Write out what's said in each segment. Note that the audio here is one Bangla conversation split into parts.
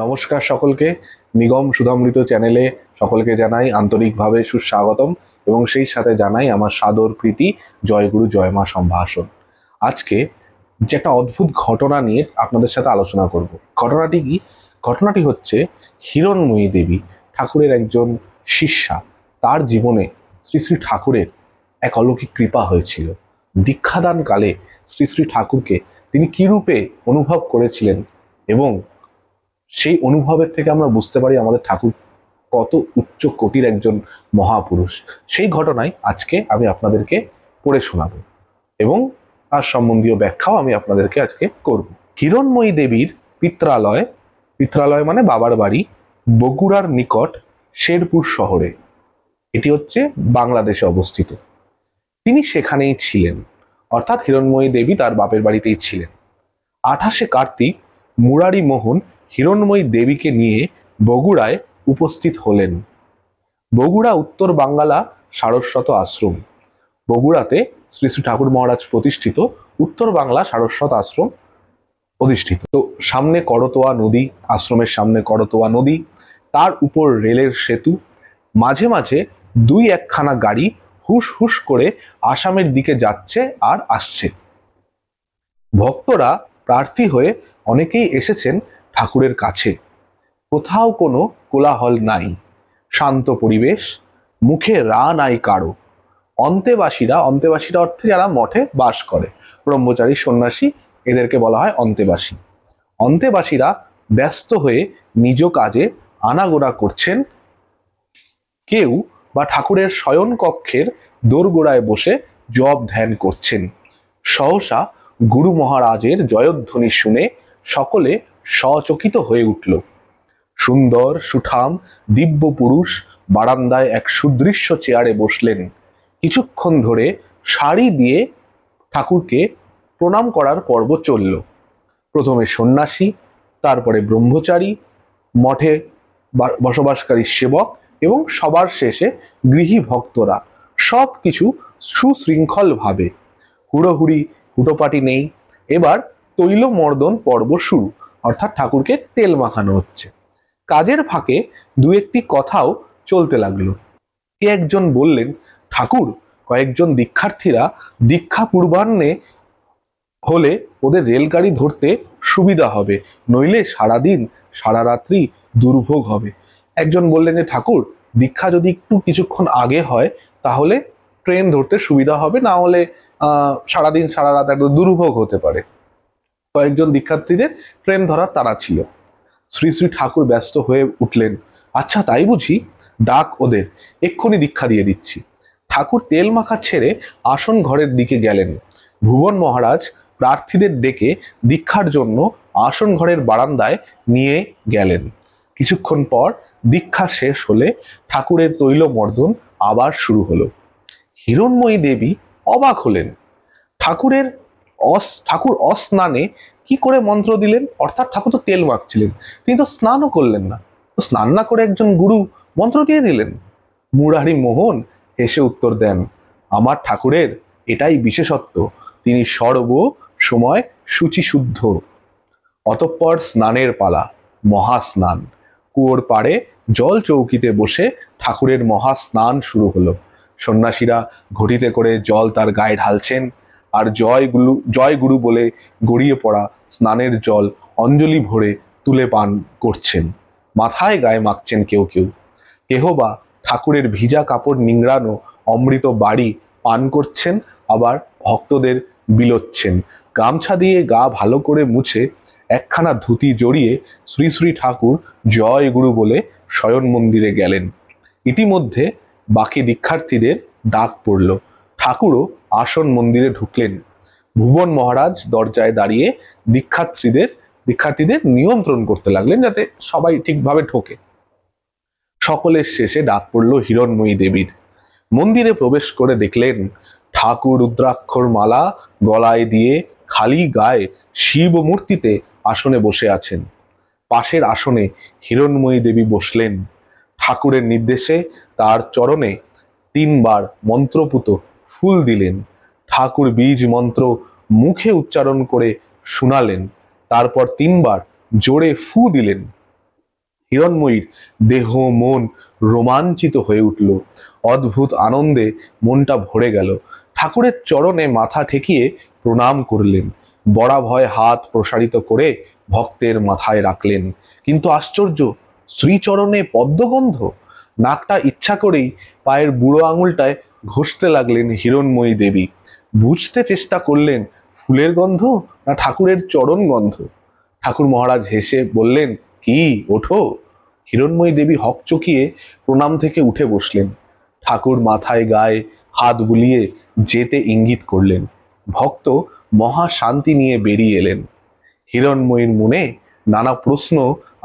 নমস্কার সকলকে। নিগম সুধামৃত চ্যানেলে সকলকে জানাই আন্তরিকভাবে সুস্বাগতম এবং সেই সাথে জানাই আমার সাদর প্রীতি। জয়গুরু জয়মা সম্ভাষণ। আজকে যে একটা অদ্ভুত ঘটনা নিয়ে আপনাদের সাথে আলোচনা করব। ঘটনাটি কি? ঘটনাটি হচ্ছে হিরণময়ী দেবী, ঠাকুরের একজন শিষ্যা। তার জীবনে শ্রী শ্রী ঠাকুরের এক অলৌকিক কৃপা হয়েছিল। দীক্ষাদান কালে শ্রী শ্রী ঠাকুরকে তিনি কি রূপে অনুভব করেছিলেন এবং সেই অনুভবের থেকে আমরা বুঝতে পারি আমাদের ঠাকুর কত উচ্চ কোটির একজন মহাপুরুষ। সেই ঘটনায় আজকে আমি আপনাদেরকে পড়ে শোনাবো এবং তার সম্বন্ধীয় ব্যাখ্যাও আমি আপনাদেরকে আজকে করব। হিরণময়ী দেবীর পিত্রালয়, পিত্রালয় মানে বাবার বাড়ি, বগুড়ার নিকট শেরপুর শহরে। এটি হচ্ছে বাংলাদেশে অবস্থিত। তিনি সেখানেই ছিলেন, অর্থাৎ হিরণময়ী দেবী তার বাপের বাড়িতেই ছিলেন। 28শে কার্তিক মুরারি মোহন হিরণময়ী দেবীকে নিয়ে বগুড়ায় উপস্থিত হলেন। বগুড়া উত্তর বাংলা সারস্বত আশ্রম। বগুড়াতে শ্রী শ্রী ঠাকুর মহারাজ প্রতিষ্ঠিত, উত্তর বাংলা সারস্বত আশ্রম অধিষ্ঠিত। তো সামনে করতোয়া নদী, আশ্রমের সামনে করতোয়া নদী, তার উপর রেলের সেতু, মাঝে মাঝে দুই একখানা গাড়ি হুস হুস করে আসামের দিকে যাচ্ছে আর আসছে। ভক্তরা প্রার্থী হয়ে অনেকেই এসেছেন ঠাকুরের কাছে। কোথাও কোনো কোলাহল নাই, শান্ত পরিবেশ, মুখে রা নাই কারো। অন্তেবাসীরা, অন্তেবাসীরা অর্থে যারা মঠে বাস করে, ব্রহ্মচারী সন্ন্যাসী, এদেরকে বলা হয় অন্তেবাসী। অন্তেবাসীরা ব্যস্ত হয়ে নিজ কাজে আনাগোনা করছেন। কেউ বা ঠাকুরের শয়ন কক্ষের দোরগোড়ায় বসে জপ ধ্যান করছেন। সহসা গুরু মহারাজের জয়ধ্বনি শুনে সকলে সচকিত হয়ে উঠল। সুন্দর সুঠাম দিব্য পুরুষ বারান্দায় এক সুদৃশ্য চেয়ারে বসলেন। কিছুক্ষণ ধরে সারি দিয়ে ঠাকুরকে প্রণাম করার পর্ব চলল। প্রথমে সন্ন্যাসী, তারপরে ব্রহ্মচারী, মঠে বসবাসকারী সেবক এবং সবার শেষে গৃহী ভক্তরা, সব কিছু সুশৃঙ্খলভাবে। হুড়োহুড়ি হুটোপাটি নেই। এবার তৈলমর্দন পর্ব শুরু, অর্থাৎ ঠাকুরকে তেল মাখানো হচ্ছে। কাজের ফাঁকে দু একটি কথাও চলতে লাগলো। কে একজন বললেন, ঠাকুর, কয়েকজন দীক্ষার্থীরা দীক্ষা পূর্বাহ্নে হলে ওদের রেলগাড়ি ধরতে সুবিধা হবে, নইলে সারাদিন সারা রাত্রি দুর্ভোগ হবে। একজন বললেন যে ঠাকুর, দীক্ষা যদি একটু কিছুক্ষণ আগে হয় তাহলে ট্রেন ধরতে সুবিধা হবে, না হলে সারাদিন সারা রাত একটা দুর্ভোগ হতে পারে। কয়েকজন দীক্ষার্থীদের ট্রেন ধরার তাড়া ছিল। শ্রী শ্রী ঠাকুর ব্যস্ত হয়ে উঠলেন, আচ্ছা তাই বুঝি, ডাক ওদের, এক্ষুনি দীক্ষা দিয়ে দিচ্ছি। ঠাকুর তেল মাখা ছেড়ে আসন ঘরের দিকে গেলেন। ভুবন মহারাজ প্রার্থীদের ডেকে দীক্ষার জন্য আসন ঘরের বারান্দায় নিয়ে গেলেন। কিছুক্ষণ পর দীক্ষা শেষ হলে ঠাকুরের তৈলমর্দন আবার শুরু হলো। হিরণময়ী দেবী অবাক হলেন। ঠাকুর অস্নানে কি করে মন্ত্র দিলেন? অর্থাৎ ঠাকুর তো তেল মাখছিলেন, তিনি তো স্নানও করলেন না, তো স্নান না করে একজন গুরু মন্ত্র দিয়ে দিলেন? মুরারি মোহন হেসে উত্তর দেন, আমার ঠাকুরের এটাই বিশেষত্ব, তিনি সর্ব সময় শুচিশুদ্ধ। অতঃপর স্নানের পালা, মহাস্নান। কুয়োর পাড়ে জল চৌকিতে বসে ঠাকুরের মহাস্নান শুরু হলো। সন্ন্যাসীরা ঘটিতে করে জল তার গায়ে ঢালছেন আর জয় গুরু বলে গড়িয়ে পড়া স্নানের জল অঞ্জলি ভরে তুলে পান করছেন। মাথায় গায়ে মাখছেন কেউ কেউ, কেহ বা ঠাকুরের ভিজা কাপড় নিংড়ানো অমৃত বাড়ি পান করছেন, আবার ভক্তদের বিলোচ্ছেন। গামছা দিয়ে গা ভালো করে মুছে একখানা ধুতি জড়িয়ে শ্রী শ্রী ঠাকুর জয় গুরু বলে শয়ন মন্দিরে গেলেন। ইতিমধ্যে বাকি দীক্ষার্থীদের ডাক পড়ল। ঠাকুরও আসন মন্দিরে ঢুকলেন। ভুবন মহারাজ দরজায় দাঁড়িয়ে দীক্ষার্থীদের নিয়ন্ত্রণ করতে লাগলেন যাতে সবাই ঠিকভাবে ঢোকে। সকলের শেষে ডাক পড়ল হিরণময়ী দেবীর। মন্দিরে প্রবেশ করে দেখলেন ঠাকুর রুদ্রাক্ষর মালা গলায় দিয়ে খালি গায়ে শিব মূর্তিতে আসনে বসে আছেন। পাশের আসনে হিরণময়ী দেবী বসলেন। ঠাকুরের নির্দেশে তার চরণে 3 বার মন্ত্রপুত ফুল দিলেন। ঠাকুর বীজ মন্ত্র মুখে উচ্চারণ করে শোনালেন, তারপর 3 বার জোরে ফু দিলেন। হিরণ্ময়ীর দেহ মন রোমাঞ্চিত হয়ে উঠল। অদ্ভুত আনন্দে মনটা ভরে গেল। ঠাকুরের চরণে মাথা ঠেকিয়ে প্রণাম করলেন। বরাভয় হাত প্রসারিত করে ভক্তের মাথায় রাখলেন। কিন্তু আশ্চর্য, শ্রীচরণে পদ্মগন্ধ। নাকটা ইচ্ছা করেই পায়ের বুড়ো আঙুলটায় ঘষতে লাগলেন হিরণ্ময়ী দেবী। বুঝতে চেষ্টা করলেন ফুলের গন্ধ না ঠাকুরের চরণ গন্ধ। ঠাকুর মহারাজ হেসে বললেন, কি ওঠো। হিরণ্ময়ী দেবী হকচকিয়ে প্রণাম থেকে উঠে বসলেন। ঠাকুর মাথায় গায়ে হাত বুলিয়ে যেতে ইঙ্গিত করলেন। ভক্ত মহা শান্তি নিয়ে বেরিয়ে এলেন। হিরণ্ময়ীর মনে নানা প্রশ্ন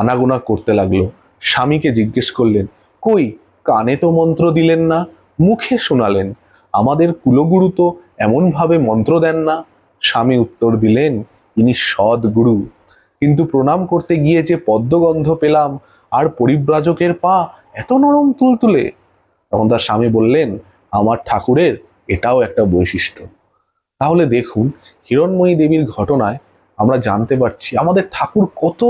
আনাগোনা করতে লাগলো। স্বামীকে জিজ্ঞেস করলেন, কই কানে তো মন্ত্র দিলেন না, মুখে শোনালেন। আমাদের কুলগুরু তো এমন ভাবে মন্ত্র দেন না। স্বামী উত্তর দিলেন, ইনি সৎ গুরু। কিন্তু প্রণাম করতে গিয়ে যে পদ্মগন্ধ পেলাম, আর পরিব্রাজকের পা এত নরম তুলতুলে। তখন তার স্বামী বললেন, আমার ঠাকুরের এটাও একটা বৈশিষ্ট্য। তাহলে দেখুন, হিরণ্ময়ী দেবীর ঘটনায় আমরা জানতে পারছি আমাদের ঠাকুর কত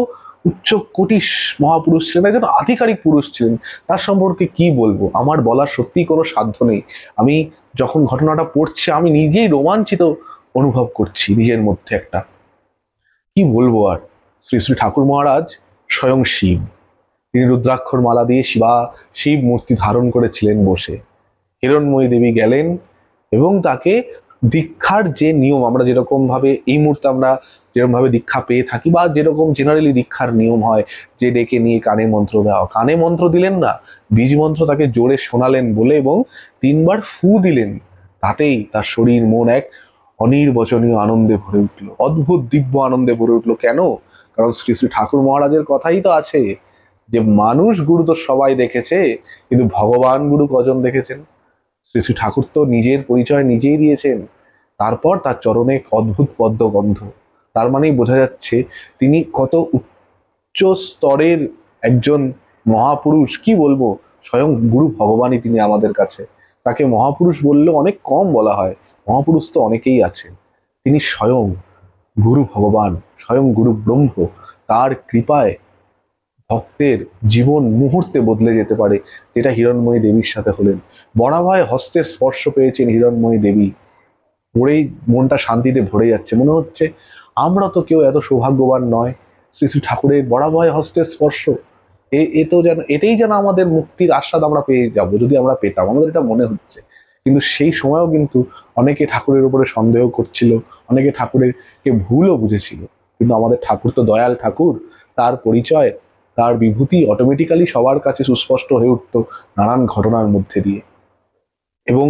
উচ্চ কোটি মহাপুরুষ ছিলেন, একজন আধিকারিক পুরুষ ছিলেন। তার সম্পর্কে কি বলবো, আমার বলার সত্যি কোনো সাধ্য নেই। আমি যখন ঘটনাটা পড়ছি আমি নিজেই রোমাঞ্চিত অনুভব করছি নিজের মধ্যে একটা। কি বলবো আর, শ্রী শ্রী ঠাকুর মহারাজ স্বয়ং শিব। তিনি রুদ্রাক্ষর মালা দিয়ে শিব মূর্তি ধারণ করেছিলেন বসে। হিরণ্ময়ী দেবী গেলেন এবং তাকে দীক্ষার যে নিয়ম, আমরা যেরকম ভাবে এই মুহূর্তে আমরা যেরকম ভাবে দীক্ষা পেয়ে থাকি বা যেরকম জেনারেলি দীক্ষার নিয়ম হয়, যে ডেকে নিয়ে কানে মন্ত্র দেওয়া, কানে মন্ত্র দিলেন না, বীজ মন্ত্র তাকে জোরে শোনালেন বলে এবং 3বার ফু দিলেন। তাতেই তার শরীর মন এক অনির্বচনীয় আনন্দে ভরে উঠল, অদ্ভুত দিব্য আনন্দে ভরে উঠল। কেন? কারণ শ্রী শ্রী ঠাকুর মহারাজের কথাই তো আছে যে মানুষ গুরু তো সবাই দেখেছে, কিন্তু ভগবান গুরু কজন দেখেছেন? শ্রী শ্রী ঠাকুর তো নিজের পরিচয় নিজেই দিয়েছেন। তারপর তার চরণে অদ্ভুত পদ্মগন্ধ। তার মানেই বোঝা যাচ্ছে তিনি কত উচ্চ স্তরের একজন মহাপুরুষ। কি বলবো, স্বয়ং গুরু ভগবানই তিনি আমাদের কাছে। তাকে মহাপুরুষ বললে অনেক কম বলা হয়, মহাপুরুষ তো অনেকেই আছেন। তিনি স্বয়ং গুরু ভগবান, স্বয়ং গুরু ব্রহ্ম। তার কৃপায় ভক্তের জীবন মুহূর্তে বদলে যেতে পারে, যেটা হিরণ্ময়ী দেবীর সাথে হলেন। বরাভয় হস্তের স্পর্শ পেয়েছেন হিরণ্ময়ী দেবী। পড়েই মনটা শান্তিতে ভরে যাচ্ছে, মনে হচ্ছে আমরা তো কেউ এত সৌভাগ্যবান নয়। শ্রী শ্রী ঠাকুরের বরাভয় হস্তের স্পর্শ, এ তো যেন এতেই যেন আমাদের মুক্তির আস্বাদ আমরা পেয়ে যাব, যদি আমরা পেতাম, আমাদের এটা মনে হচ্ছে। কিন্তু সেই সময়ও কিন্তু অনেকে ঠাকুরের উপরে সন্দেহ করছিল, অনেকে ঠাকুরেরকে ভুলও বুঝেছিল। কিন্তু আমাদের ঠাকুর তো দয়াল ঠাকুর। তার পরিচয়, তার বিভূতি অটোমেটিক্যালি সবার কাছে সুস্পষ্ট হয়ে উঠত নানান ঘটনার মধ্যে দিয়ে। এবং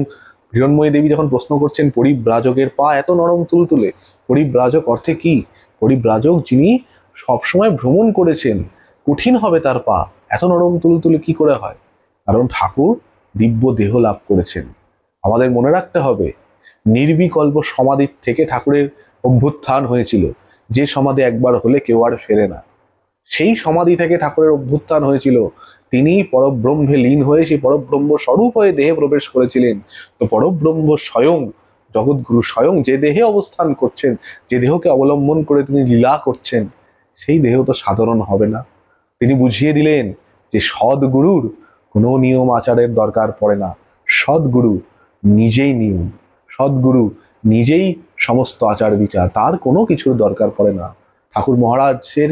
হিরণ্ময়ী দেবী যখন প্রশ্ন করছেন পরিব্রাজকের পা এত নরম তুলতুলে, পরিব্রাজক অর্থে কি? পরিব্রাজক যিনি সবসময় ভ্রমণ করেছেন, কঠিন হবে তার পা এত নরম তুলতুলে কি করে হয়? কারণ ঠাকুর দিব্য দেহ লাভ করেছেন। আমাদের মনে রাখতে হবে, নির্বিকল্প সমাধির থেকে ঠাকুরের অভ্যুত্থান হয়েছিল, যে সমাধি একবার হলে কেউ আর ফেরে না। সেই সমাধি থেকে ঠাকুরের অভ্যুত্থান হয়েছিল। তিনি পরব্রহ্মে লীন হয়ে সেই পরব্রহ্ম স্বরূপ হয়ে দেহে প্রবেশ করেছিলেন। তো পরব্রহ্ম স্বয়ং জগৎগুরু স্বয়ং যে দেহে অবস্থান করছেন, যে দেহকে অবলম্বন করে তিনি লীলা করছেন, সেই দেহ তো সাধারণ হবে না। তিনি বুঝিয়ে দিলেন যে সদ্গুরুর কোনো নিয়ম আচারের দরকার পড়ে না। সদ্গুরু নিজেই নিয়ম, সদ্গুরু নিজেই সমস্ত আচার বিচার, তার কোনো কিছুর দরকার পড়ে না। ঠাকুর মহারাজের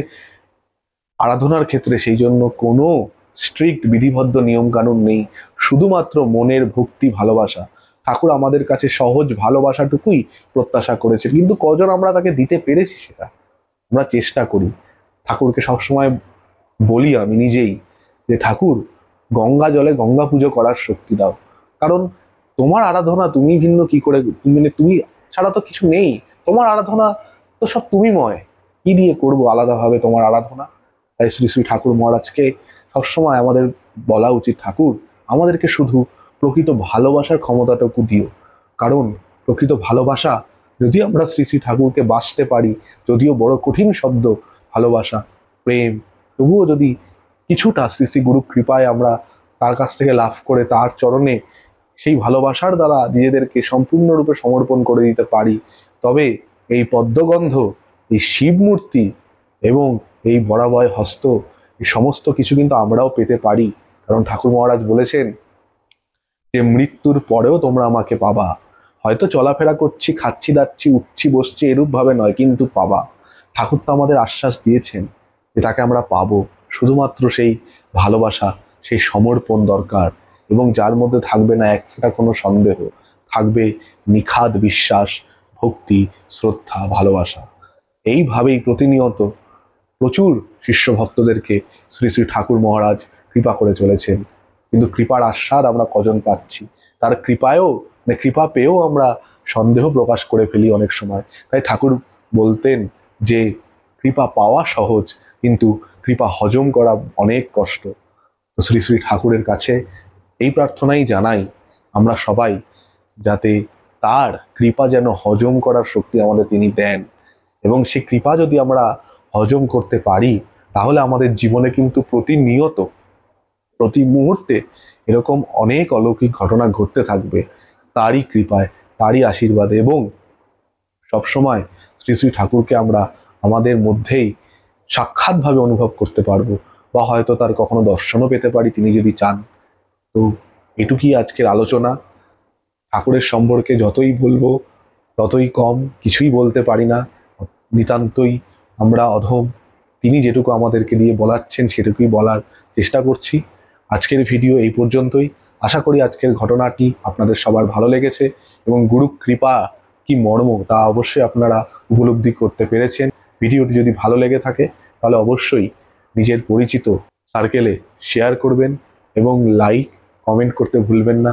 আরাধনার ক্ষেত্রে সেই জন্য কোনো স্ট্রিক্ট বিধিবদ্ধ নিয়ম কানুন নেই, শুধুমাত্র মনের ভক্তি ভালোবাসা। ঠাকুর আমাদের কাছে সহজ ভালোবাসাটুকুই প্রত্যাশা করেছেন, কিন্তু কজন আমরা তাকে দিতে পেরেছি সেটা আমরা চেষ্টা করি। ঠাকুরকে সবসময় বলি আমি নিজেই যে ঠাকুর, গঙ্গা জলে গঙ্গা পুজো করার শক্তি দাও। কারণ তোমার আরাধনা তুমি ভিন্ন কি করে, মানে তুমি ছাড়া তো কিছু নেই। তোমার আরাধনা তো সব তুমিময়, কি দিয়ে করবো আলাদাভাবে তোমার আরাধনা? তাই শ্রী শ্রী ঠাকুর মহারাজকে সবসময় আমাদের বলা উচিত, ঠাকুর আমাদেরকে শুধু প্রকৃত ভালোবাসার ক্ষমতাটুকু দিও। কারণ প্রকৃত ভালোবাসা যদি আমরা শ্রী শ্রী ঠাকুরকে বাঁচতে পারি, যদিও বড় কঠিন শব্দ ভালোবাসা, প্রেম, তবুও যদি কিছুটা শ্রী শ্রী গুরু কৃপায় আমরা তার কাছ থেকে লাভ করে তার চরণে সেই ভালোবাসার দ্বারা নিজেদেরকে সম্পূর্ণরূপে সমর্পণ করে দিতে পারি, তবে এই পদ্মগন্ধ, এই শিব মূর্তি এবং এই বরাভয় হস্ত, এই সমস্ত কিছু কিন্তু আমরাও পেতে পারি, কারণ ঠাকুর মহারাজ বলেছেন যে মৃত্যুর পরেও তোমরা আমাকে পাবা। হয়তো চলাফেরা করছি, খাচ্ছি দাচ্ছি, উঠছি বসছি, এরূপ ভাবে নয়, কিন্তু পাবা। ঠাকুর তো আমাদের আশ্বাস দিয়েছেন যে তাকে আমরা পাবো। শুধুমাত্র সেই ভালোবাসা, সেই সমর্পণ দরকার, এবং যার মধ্যে থাকবে না এক ফোঁটা কোনো সন্দেহ, থাকবে নিখাদ বিশ্বাস, ভক্তি, শ্রদ্ধা, ভালোবাসা। এইভাবেই প্রতিনিয়ত প্রচুর শিষ্য ভক্তদেরকে শ্রী শ্রী ঠাকুর মহারাজ কৃপা করে চলেছেন। কিন্তু কৃপার আস্বাদ আমরা কজন পাচ্ছি? তার কৃপায়ও কৃপা পেয়েও আমরা সন্দেহ প্রকাশ করে ফেলি অনেক সময়। তাই ঠাকুর বলতেন যে কৃপা পাওয়া সহজ, কিন্তু কৃপা হজম করা অনেক কষ্ট। তো শ্রী শ্রী ঠাকুরের কাছে এই প্রার্থনাই জানাই আমরা সবাই, যাতে তার কৃপা যেন হজম করার শক্তি আমাদের তিনি দেন, এবং সেই কৃপা যদি আমরা হজম করতে পারি, তাহলে আমাদের জীবনে কিন্তু প্রতিনিয়ত, প্রতি মুহূর্তে এরকম অনেক অলৌকিক ঘটনা ঘটতে থাকবে তারই কৃপায়, তারই আশীর্বাদে। এবং সবসময় শ্রী শ্রী ঠাকুরকে আমরা আমাদের মধ্যেই সাক্ষাৎভাবে অনুভব করতে পারবো, বা হয়তো তার কখনো দর্শনও পেতে পারি তিনি যদি চান। তো এটুকুই আজকের আলোচনা। ঠাকুরের সম্পর্কে যতই বলবো ততই কম, কিছুই বলতে পারি না, নিতান্তই আমরা অধম। তিনি যেটুকু আমাদেরকে দিয়ে বলাচ্ছেন সেটুকুই বলার চেষ্টা করছি। আজকের ভিডিও এই পর্যন্তই। আশা করি আজকের ঘটনাটি আপনাদের সবার ভালো লেগেছে, এবং গুরু কৃপা কি মর্ম তা অবশ্যই আপনারা উপলব্ধি করতে পেরেছেন। ভিডিওটি যদি ভালো লেগে থাকে তাহলে অবশ্যই নিজের পরিচিত সার্কেলে শেয়ার করবেন, এবং লাইক কমেন্ট করতে ভুলবেন না।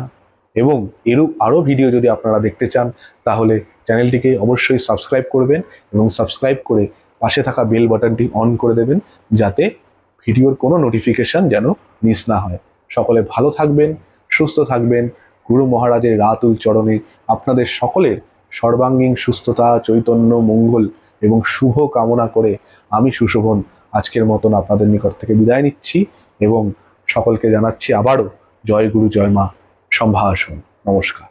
এবং এরূপ আরও ভিডিও যদি আপনারা দেখতে চান তাহলে চ্যানেলটিকে অবশ্যই সাবস্ক্রাইব করবেন, এবং সাবস্ক্রাইব করে পাশে থাকা বেল বাটনটি অন করে দেবেন, যাতে ভিডিওর কোনো নোটিফিকেশন যেন মিস না হয়। সকলে ভালো থাকবেন, সুস্থ থাকবেন। গুরু মহারাজের রাতুল চরণে আপনাদের সকলের সর্বাঙ্গীন সুস্থতা, চৈতন্য, মঙ্গল এবং শুভ কামনা করে আমি সুশোভন আজকের মতন আপনাদের নিকট থেকে বিদায় নিচ্ছি, এবং সকলকে জানাচ্ছি আবারও জয় গুরু জয় মা সম্ভাষণ। নমস্কার।